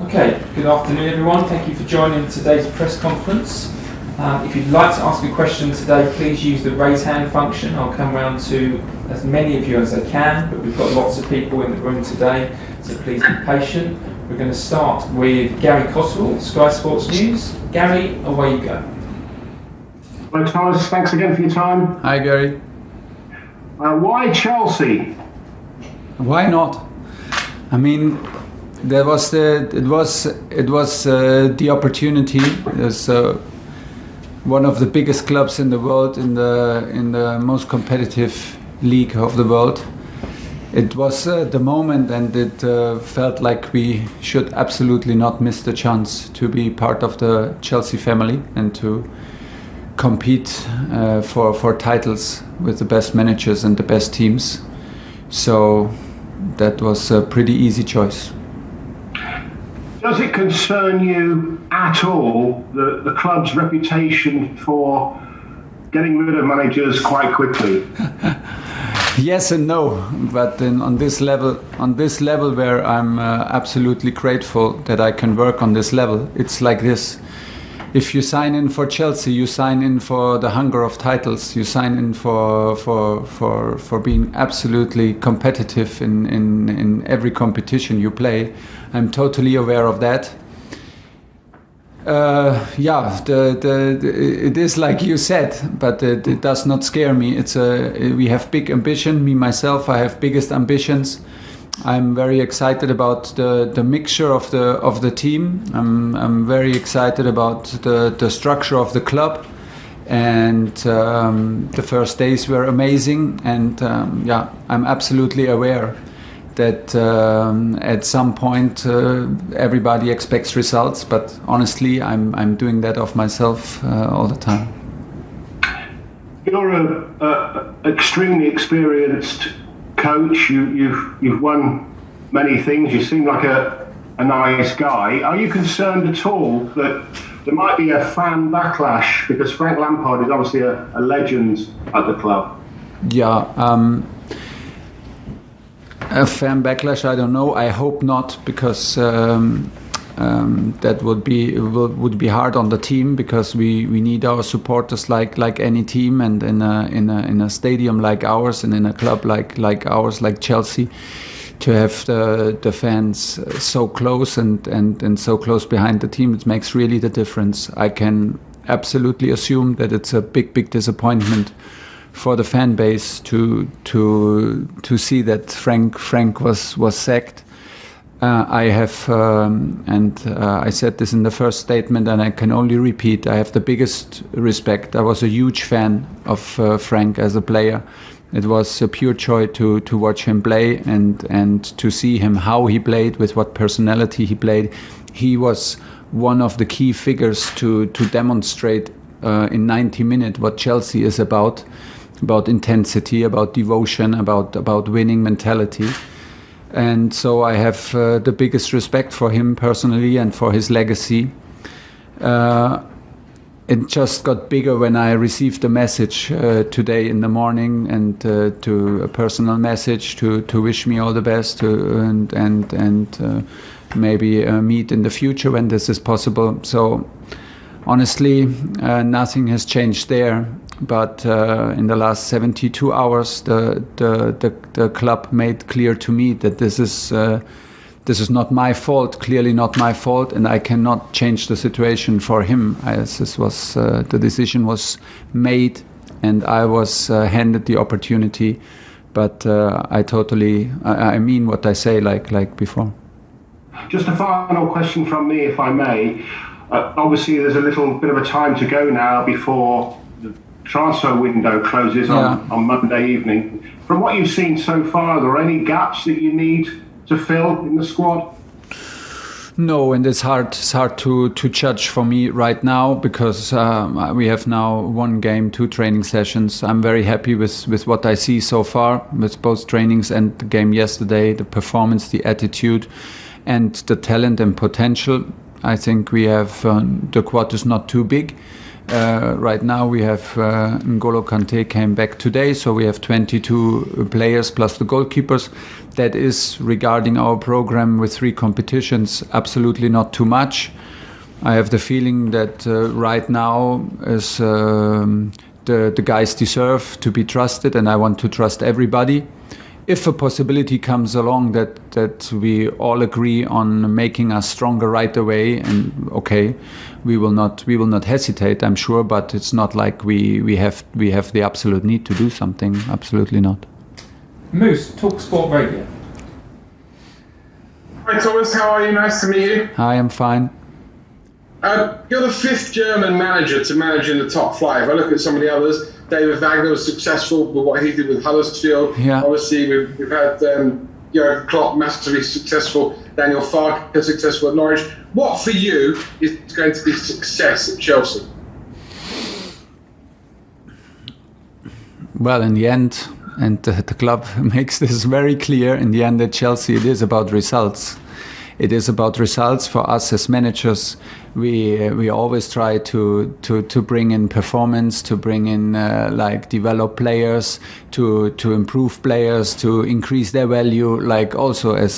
Okay, good afternoon everyone. Thank you for joining today's press conference. If you'd like to ask a question today, please use the raise hand function. I'll come round to as many of you as I can, but we've got lots of people in the room today, so please be patient. We're going to start with Gary Coswell, Sky Sports News. Gary, away you go. Hello Thomas, thanks again for your time. Hi Gary. Why Chelsea? Why not? I mean, it was the opportunity. There's one of the biggest clubs in the world, in the most competitive league of the world. It was the moment, and it felt like we should absolutely not miss the chance to be part of the Chelsea family and to compete for titles with the best managers and the best teams. So that was a pretty easy choice. Does it concern you at all, the club's reputation for getting rid of managers quite quickly? Yes and no, but on this level where I'm absolutely grateful that I can work on this level, it's like this. If you sign in for Chelsea, you sign in for the hunger of titles. You sign in for being absolutely competitive in every competition you play. I'm totally aware of that. It is like you said, but it does not scare me. We have big ambition. Me myself, I have biggest ambitions. I'm very excited about the mixture of the team. I'm very excited about the structure of the club, and the first days were amazing. And I'm absolutely aware that at some point everybody expects results, but honestly, I'm doing that of myself all the time. You're a extremely experienced coach. You've won many things. You seem like a nice guy. Are you concerned at all that there might be a fan backlash, because Frank Lampard is obviously a legend at the club? A fan backlash, I don't know. I hope not, because that would be hard on the team, because we need our supporters like any team, and in a stadium like ours, and in a club like ours, like Chelsea, to have the fans so close and so close behind the team, it makes really the difference. I can absolutely assume that it's a big disappointment for the fan base to see that Frank was sacked. I have, I said this in the first statement, and I can only repeat, I have the biggest respect. I was a huge fan of Frank as a player. It was a pure joy to watch him play and to see him, how he played, with what personality he played. He was one of the key figures to demonstrate in 90 minutes what Chelsea is about intensity, about devotion, about winning mentality. And so I have the biggest respect for him personally and for his legacy. It just got bigger when I received a message today in the morning, and to a personal message to wish me all the best, and maybe meet in the future when this is possible. So honestly, nothing has changed there. But in the last 72 hours, the club made clear to me that this is not my fault, clearly not my fault, and I cannot change the situation for him. The decision was made, and I was handed the opportunity. But I mean what I say, like before. Just a final question from me, if I may. Obviously, there's a little bit of a time to go now before the transfer window closes on Monday evening. From what you've seen so far, are there any gaps that you need to fill in the squad? No, and it's hard to judge for me right now, because we have now 1 game, 2 training sessions. I'm very happy with what I see so far, with both trainings and the game yesterday, the performance, the attitude, and the talent and potential. I think we have the squad is not too big. Right now we have N'Golo Kante came back today, so we have 22 players plus the goalkeepers. That is, regarding our program with 3 competitions, absolutely not too much. I have the feeling that right now is the guys deserve to be trusted, and I want to trust everybody. If a possibility comes along that we all agree on making us stronger right away, and okay, we will not hesitate, I'm sure, but it's not like we have the absolute need to do something. Absolutely not. Moose, Talk Sport Radio. Hi Thomas, how are you? Nice to meet you. Hi, I'm fine. You're the 5th German manager to manage in the top 5. I look at some of the others. David Wagner was successful with what he did with Huddersfield. Yeah. Obviously, we've had Jurgen Klopp massively successful, Daniel Farke successful at Norwich. What for you is going to be success at Chelsea? Well, in the end, and the club makes this very clear, in the end at Chelsea it is about results. It is about results for us as managers. We always try to bring in performance, to bring in develop players, to improve players, to increase their value, like also as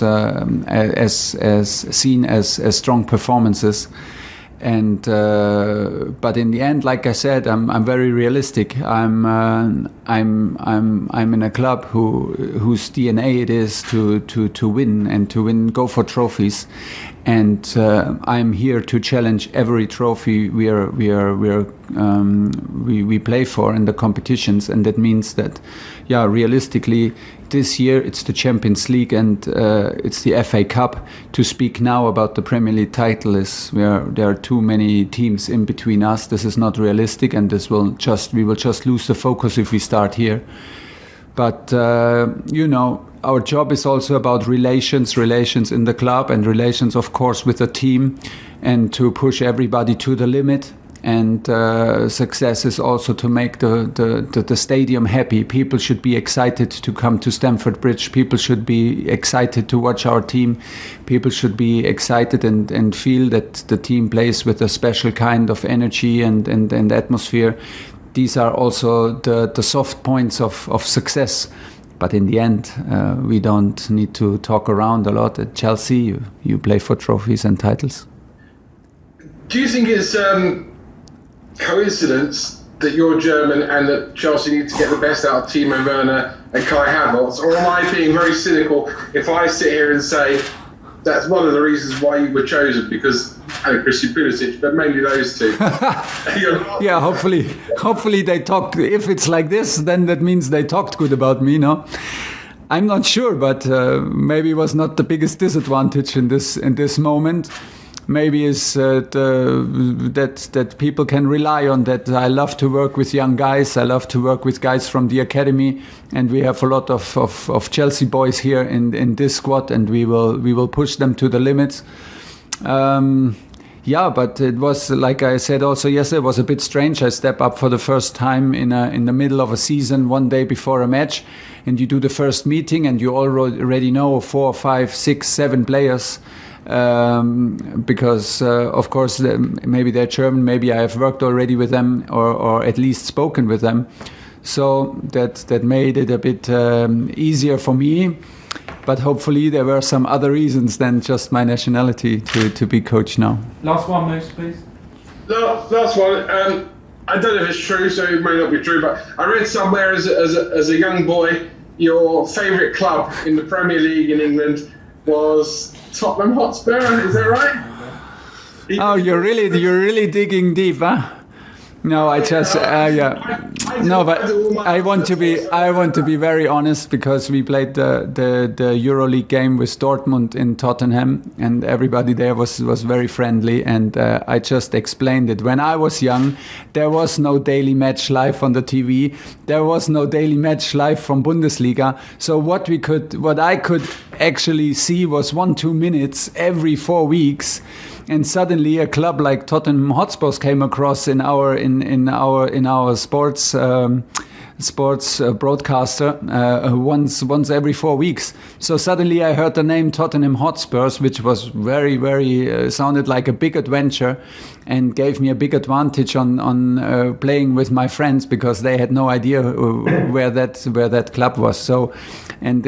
seen as strong performances. And but in the end, like I said, I'm very realistic. I'm in a club whose DNA it is to win and to win, go for trophies, and I'm here to challenge every trophy we play for in the competitions, and that means that, yeah, realistically, this year it's the Champions League and it's the FA Cup. To speak now about the Premier League title is there are too many teams in between us. This is not realistic, and we will just lose the focus if we start here. But our job is also about relations in the club, and relations, of course, with the team, and to push everybody to the limit. And success is also to make the stadium happy. People should be excited to come to Stamford Bridge. People should be excited to watch our team. People should be excited and feel that the team plays with a special kind of energy and atmosphere. These are also the soft points of success. But in the end, we don't need to talk around a lot. At Chelsea, you play for trophies and titles. Do you think it's coincidence that you're German and that Chelsea need to get the best out of Timo Werner and Kai Havertz, or am I being very cynical if I sit here and say that's one of the reasons why you were chosen, because Christian Pulisic, but mainly those two? Yeah, hopefully they talked. If it's like this, then that means they talked good about me, no? I'm not sure, but maybe it was not the biggest disadvantage in this moment. Maybe is that people can rely on that. I love to work with young guys. I love to work with guys from the academy, and we have a lot of Chelsea boys here in this squad, and we will push them to the limits. Yeah, but it was, like I said also yesterday, it was a bit strange. I step up for the first time in the middle of a season, one day before a match, and you do the first meeting, and you already know 4, 5, 6, 7 players. Because of course maybe they're German, maybe I have worked already with them or at least spoken with them, so that made it a bit easier for me. But hopefully there were some other reasons than just my nationality to be coach now. Last one, Moose, please. Last one. I don't know if it's true, so it may not be true, but I read somewhere as a young boy, your favourite club in the Premier League in England was Tottenham Hotspur. Is that right? Oh, you're really digging deep, huh? No, I just no, but I want to be very honest, because we played the EuroLeague game with Dortmund in Tottenham, and everybody there was very friendly, and I just explained it. When I was young, there was no daily match live on the TV. There was no daily match live from Bundesliga. So what I could actually see was 1-2 minutes every 4 weeks. And suddenly, a club like Tottenham Hotspur came across in our sports broadcaster once every 4 weeks. So suddenly, I heard the name Tottenham Hotspurs, which was very sounded like a big adventure. and gave me a big advantage on playing with my friends, because they had no idea where that club was. So, and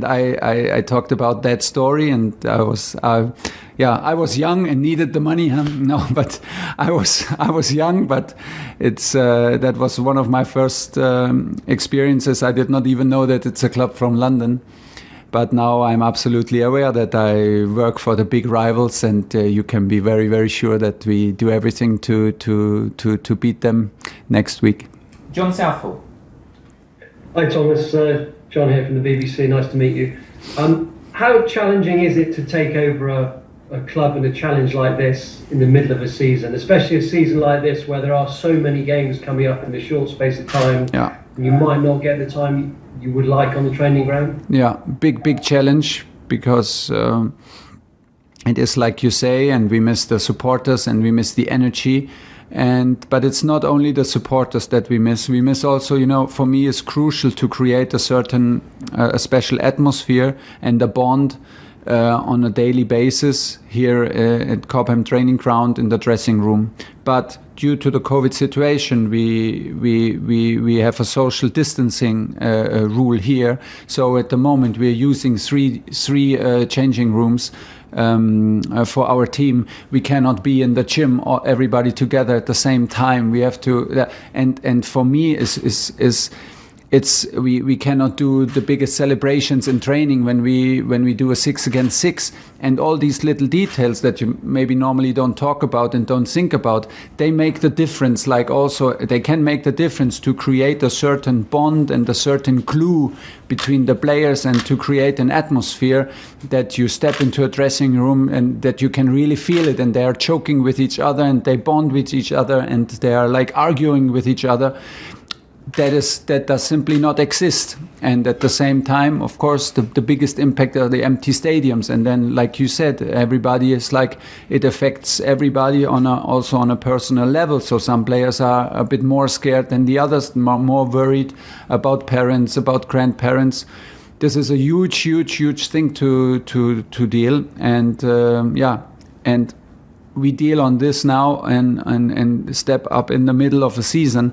I talked about that story, and I was young and needed the money. No, but I was young, but that was one of my first experiences. I did not even know that it's a club from London. But now I'm absolutely aware that I work for the big rivals, and you can be very, very sure that we do everything to beat them next week. John Southall. Hi Thomas, John here from the BBC. Nice to meet you. How challenging is it to take over a club and a challenge like this in the middle of a season, especially a season like this where there are so many games coming up in a short space of time? Yeah. And you might not get the time you would like on the training ground? Yeah, big challenge, because it is like you say, and we miss the supporters and we miss the energy. But it's not only the supporters that we miss. We miss also, for me, it's crucial to create a certain a special atmosphere and a bond on a daily basis here at Cobham Training Ground in the dressing room. But due to the COVID situation, we have a social distancing rule here. So at the moment we're using three changing rooms for our team. We cannot be in the gym or everybody together at the same time. We have to, and for me we cannot do the biggest celebrations in training when we do a 6 against 6, and all these little details that you maybe normally don't talk about and don't think about, they make the difference. Like also they can make the difference to create a certain bond and a certain glue between the players, and to create an atmosphere that you step into a dressing room and that you can really feel it, and they are choking with each other and they bond with each other and they are like arguing with each other. That does simply not exist. And at the same time, of course, the biggest impact are the empty stadiums. And then, like you said, everybody is like, it affects everybody also on a personal level. So some players are a bit more scared than the others, more worried about parents, about grandparents. This is a huge thing to deal. And and we deal on this now and step up in the middle of a season.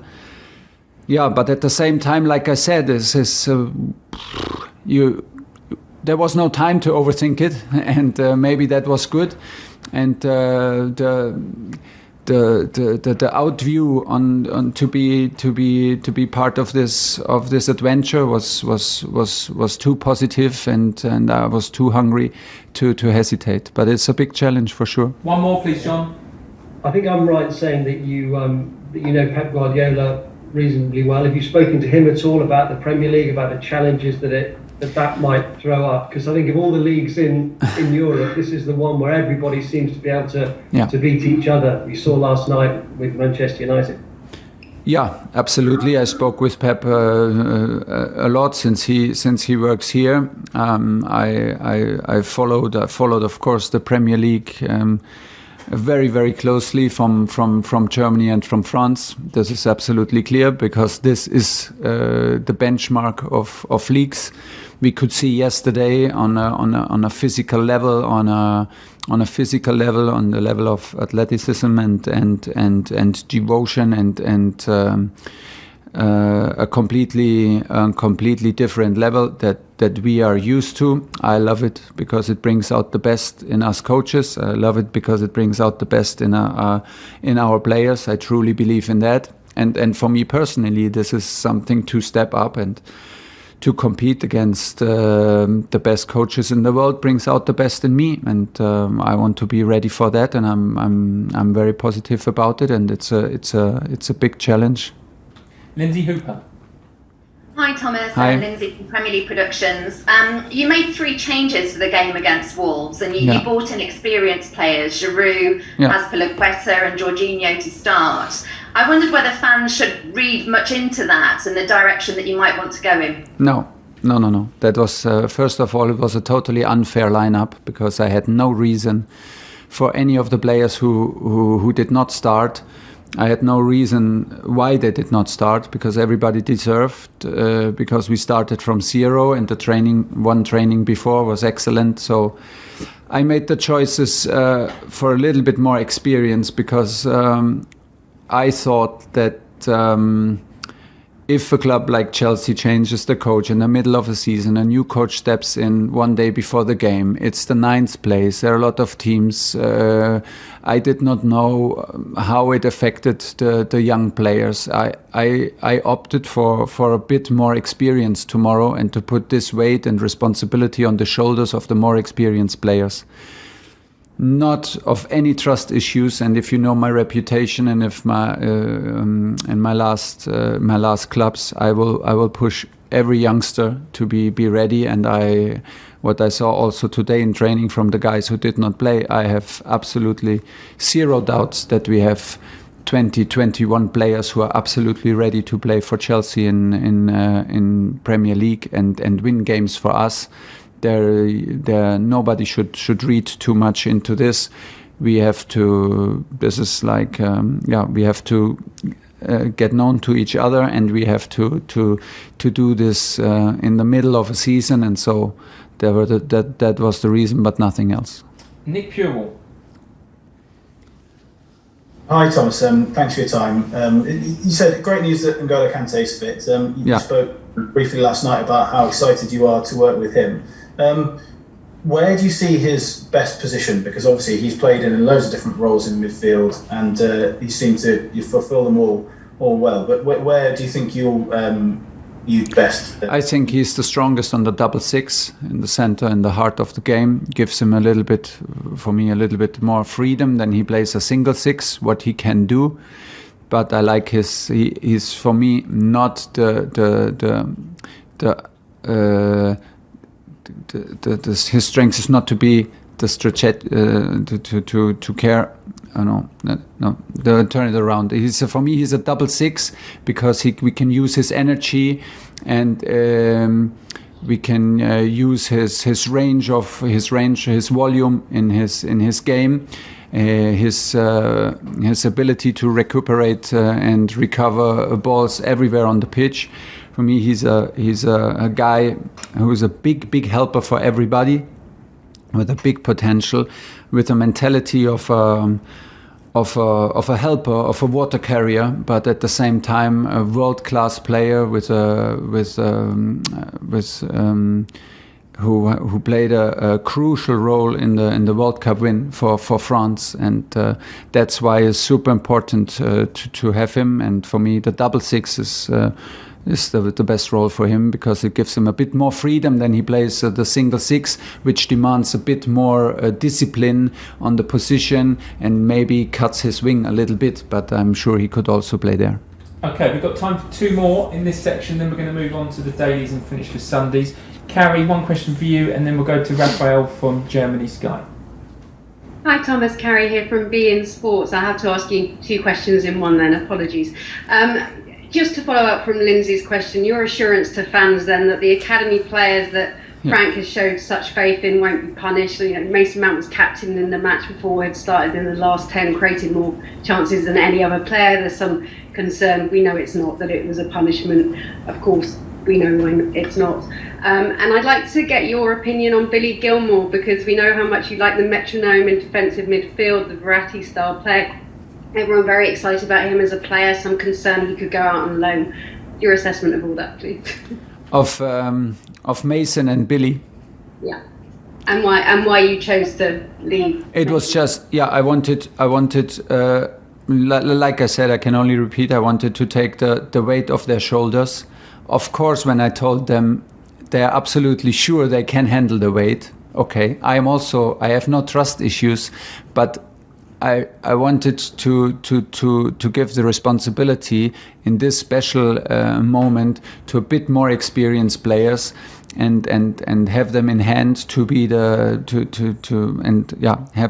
Yeah, but at the same time, like I said, there was no time to overthink it, and maybe that was good. And the outview on to be part of this adventure was too positive, and I was too hungry to hesitate. But it's a big challenge for sure. One more, please, John. I think I'm right in saying that you know Pep Guardiola reasonably well. Have you spoken to him at all about the Premier League, about the challenges that might throw up? Because I think of all the leagues in Europe, this is the one where everybody seems to be able to beat each other. We saw last night with Manchester United. Yeah, absolutely. I spoke with Pep a lot since he works here. I followed, of course, the Premier League very, very closely from Germany and from France. This is absolutely clear, because this is the benchmark of leagues. We could see yesterday on a physical level, on the level of athleticism and devotion and a completely different level that we are used to. I love it because it brings out the best in us coaches. I love it because it brings out the best in our players. I truly believe in that. And for me personally, this is something to step up and to compete against the best coaches in the world brings out the best in me, and I want to be ready for that. And I'm very positive about it, and it's a big challenge. Lindsay Hooper. Hi Thomas, Hi. I'm Lindsay from Premier League Productions. You made 3 changes for the game against Wolves, and you brought in experienced players, Giroud, Azpilicueta and Jorginho to start. I wondered whether fans should read much into that and the direction that you might want to go in. No. That was, first of all, it was a totally unfair lineup, because I had no reason for any of the players who did not start. I had no reason why they did not start, because everybody deserved, because we started from 0 and the training before was excellent. So I made the choices for a little bit more experience because I thought that if a club like Chelsea changes the coach in the middle of a season, a new coach steps in one day before the game, it's the 9th place. There are a lot of teams. I did not know how it affected the young players. I opted for a bit more experience tomorrow and to put this weight and responsibility on the shoulders of the more experienced players. Not of any trust issues, and if you know my reputation and if my last clubs, I will push every youngster to be ready. And what I saw also today in training from the guys who did not play, I have absolutely zero doubts that we have 21 players who are absolutely ready to play for Chelsea in Premier League and win games for us. Nobody should read too much into this. We have to. This is like we have to get known to each other, and we have to do this in the middle of a season. And so that was the reason, but nothing else. Nick Purewall. Hi Thomas, thanks for your time. You said great news that N'Golo Kante's fit. You spoke briefly last night about how excited you are to work with him. Where do you see his best position? Because obviously he's played in loads of different roles in midfield, and he seems to fulfil them all well. But where do you think you best? I think he's the strongest on the 6-6 in the center, in the heart of the game. Gives him a little bit more freedom than he plays a single 6. What he can do, but I like he's for me not his strength is not to be the stretch to care. No, turn it around. For me, he's a 6-6 because we can use his energy and we can use his range, his volume in his game, his ability to recuperate and recover balls everywhere on the pitch. For me, he's a guy who is a big helper for everybody, with a big potential, with a mentality of a helper, of a water carrier, but at the same time a world-class player who played a crucial role in the World Cup win for France, and that's why it's super important to have him. And for me, the 6-6 is the best role for him because it gives him a bit more freedom than he plays the single 6, which demands a bit more discipline on the position and maybe cuts his wing a little bit, but I'm sure he could also play there. Okay, we've got time for 2 more in this section, then we're going to move on to the dailies and finish with Sundays. Carrie, one question for you, and then we'll go to Raphael from Germany Sky. Hi Thomas, Carrie here from beIN Sports. I have to ask you 2 questions in one then, apologies. Just to follow up from Lindsay's question, your assurance to fans then that the academy players that Frank has showed such faith in won't be punished. You know, Mason Mount was captain in the match before it started in the last 10, created more chances than any other player. There's some concern. We know it's not, that it was a punishment. Of course, we know when it's not. And I'd like to get your opinion on Billy Gilmour, because we know how much you like the metronome in defensive midfield, the Verratti style player. Everyone very excited about him as a player, some concern he could go out on loan. Your assessment of all that, please. Of Mason and Billy. Yeah. And why you chose to leave? It was just, I wanted like I said, I can only repeat, I wanted to take the weight off their shoulders. Of course, when I told them they're absolutely sure they can handle the weight, okay, I have no trust issues, but I wanted to give the responsibility in this special moment to a bit more experienced players and have them in hand to be have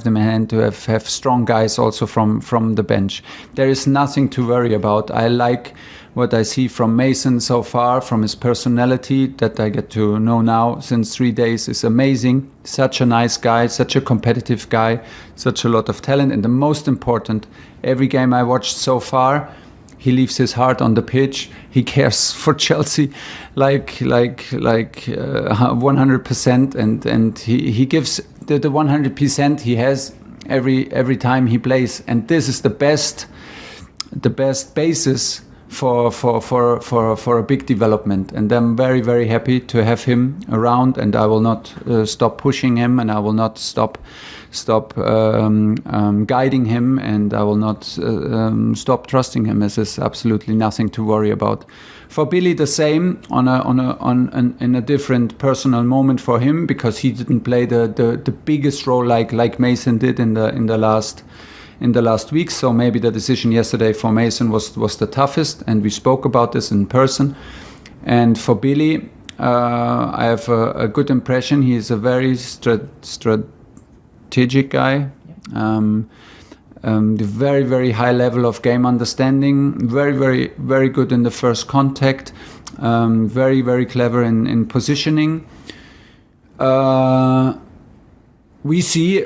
them in hand to have strong guys also from the bench. There is nothing to worry about. I like what I see from Mason so far, from his personality that I get to know now since 3 days is amazing. Such a nice guy, such a competitive guy, such a lot of talent. And the most important, every game I watched so far, he leaves his heart on the pitch. He cares for Chelsea like 100%, and he gives the 100% he has every time he plays, and this is the best basis for a big development. And I'm very, very happy to have him around, and I will not stop pushing him, and I will not stop guiding him, and I will not stop trusting him. This is absolutely nothing to worry about. For Billy, the same in a different personal moment for him, because he didn't play the biggest role like Mason did in the last week. So maybe the decision yesterday for Mason was the toughest, and we spoke about this in person. And for Billy, I have a good impression. He is a very strategic guy. The very, very high level of game understanding, very, very, very good in the first contact, very, very clever in positioning. We see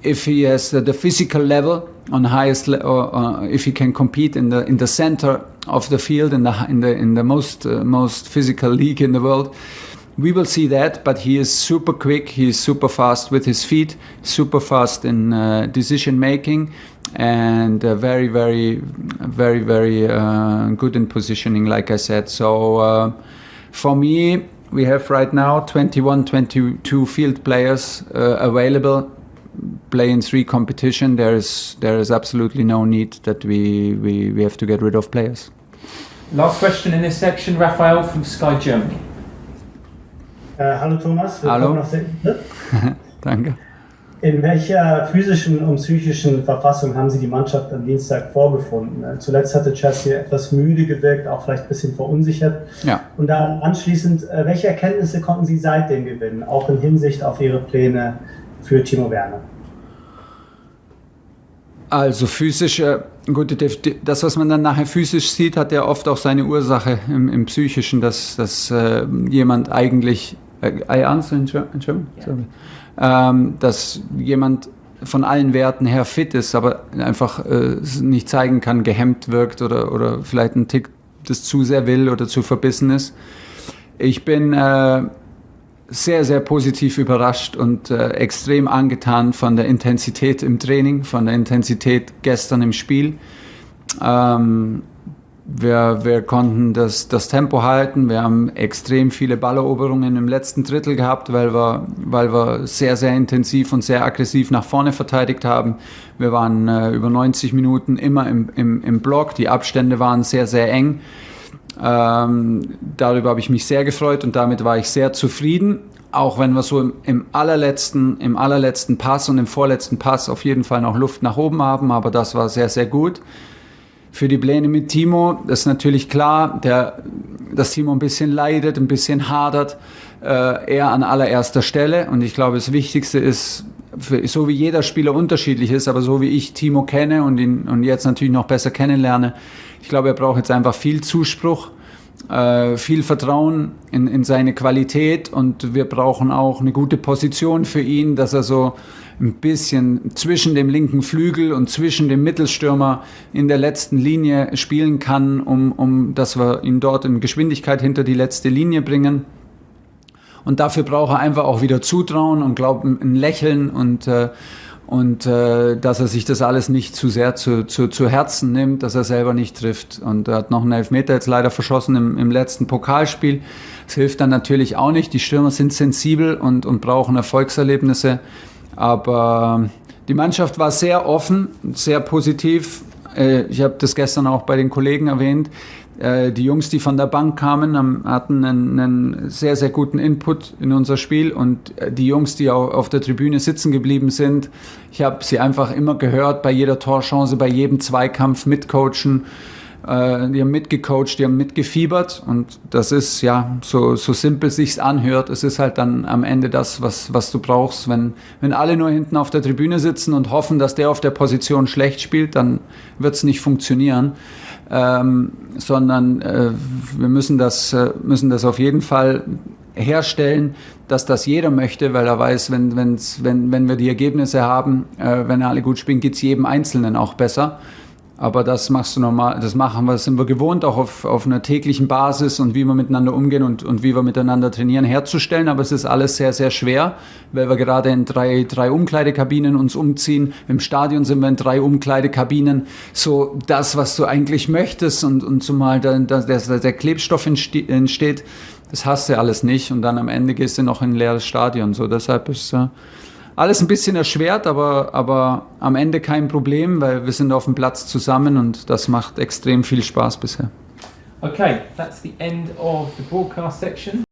if he has the physical level on highest or if he can compete in the center of the field in the most physical league in the world. We will see that, but he is super quick, he is super fast with his feet, super fast in decision making, and very, very, very, very good in positioning, like I said. So for me, we have right now 22 field players available, play in 3 competition. There is absolutely no need that we have to get rid of players. Last question in this section, Raphael from Sky Germany. Hallo Thomas, willkommen auf der Insel. Danke. In welcher physischen und psychischen Verfassung haben Sie die Mannschaft am Dienstag vorgefunden? Zuletzt hatte Chelsea etwas müde gewirkt, auch vielleicht ein bisschen verunsichert. Ja. Und dann anschließend, welche Erkenntnisse konnten Sie seitdem gewinnen, auch in Hinsicht auf Ihre Pläne für Timo Werner? Also physisch, gut, das, was man dann nachher physisch sieht, hat ja oft auch seine Ursache im Psychischen, dass jemand eigentlich, I answer in German? Yeah. Dass jemand von allen Werten her fit ist, aber einfach nicht zeigen kann, gehemmt wirkt oder vielleicht einen Tick das zu sehr will oder zu verbissen ist. Ich bin sehr, sehr positiv überrascht und extrem angetan von der Intensität im Training, von der Intensität gestern im Spiel. Wir konnten das Tempo halten. Wir haben extrem viele Balleroberungen im letzten Drittel gehabt, weil wir sehr, sehr intensiv und sehr aggressiv nach vorne verteidigt haben. Wir waren über 90 Minuten immer im Block. Die Abstände waren sehr, sehr eng. Darüber habe ich mich sehr gefreut und damit war ich sehr zufrieden, auch wenn wir so im allerletzten Pass und im vorletzten Pass auf jeden Fall noch Luft nach oben haben, aber das war sehr, sehr gut. Für die Pläne mit Timo, das ist natürlich klar, dass Timo ein bisschen leidet, ein bisschen hadert, er an allererster Stelle, und ich glaube, das Wichtigste ist, so wie jeder Spieler unterschiedlich ist, aber so wie ich Timo kenne und ihn jetzt natürlich noch besser kennenlerne, ich glaube, er braucht jetzt einfach viel Zuspruch, viel Vertrauen in seine Qualität, und wir brauchen auch eine gute Position für ihn, dass er so ein bisschen zwischen dem linken Flügel und zwischen dem Mittelstürmer in der letzten Linie spielen kann, dass wir ihn dort in Geschwindigkeit hinter die letzte Linie bringen. Und dafür braucht er einfach auch wieder Zutrauen und Glauben, ein Lächeln und dass er sich das alles nicht zu sehr zu Herzen nimmt, dass er selber nicht trifft. Und er hat noch einen Elfmeter jetzt leider verschossen im letzten Pokalspiel. Das hilft dann natürlich auch nicht. Die Stürmer sind sensibel und brauchen Erfolgserlebnisse. Aber die Mannschaft war sehr offen, sehr positiv. Ich habe das gestern auch bei den Kollegen erwähnt. Die Jungs, die von der Bank kamen, hatten einen sehr, sehr guten Input in unser Spiel, und die Jungs, die auch auf der Tribüne sitzen geblieben sind, ich habe sie einfach immer gehört, bei jeder Torchance, bei jedem Zweikampf mitcoachen. Die haben mitgecoacht, die haben mitgefiebert, und das ist ja so simpel sich's anhört. Es ist halt dann am Ende das, was du brauchst. Wenn alle nur hinten auf der Tribüne sitzen und hoffen, dass der auf der Position schlecht spielt, dann wird's nicht funktionieren. Sondern wir müssen das auf jeden Fall herstellen, dass das jeder möchte, weil er weiß, wenn wir die Ergebnisse haben, wenn alle gut spielen, geht's jedem Einzelnen auch besser. Aber das machst du normal, sind wir gewohnt, auch auf einer täglichen Basis und wie wir miteinander umgehen und wie wir miteinander trainieren, herzustellen. Aber es ist alles sehr, sehr schwer, weil wir gerade in drei Umkleidekabinen uns umziehen. Im Stadion sind wir in 3 Umkleidekabinen. So das, was du eigentlich möchtest und zumal der Klebstoff entsteht, das hast du alles nicht. Und dann am Ende gehst du noch in ein leeres Stadion. So deshalb ist alles ein bisschen erschwert, aber am Ende kein Problem, weil wir sind auf dem Platz zusammen und das macht extrem viel Spaß bisher. Okay, that's the end of the broadcast section.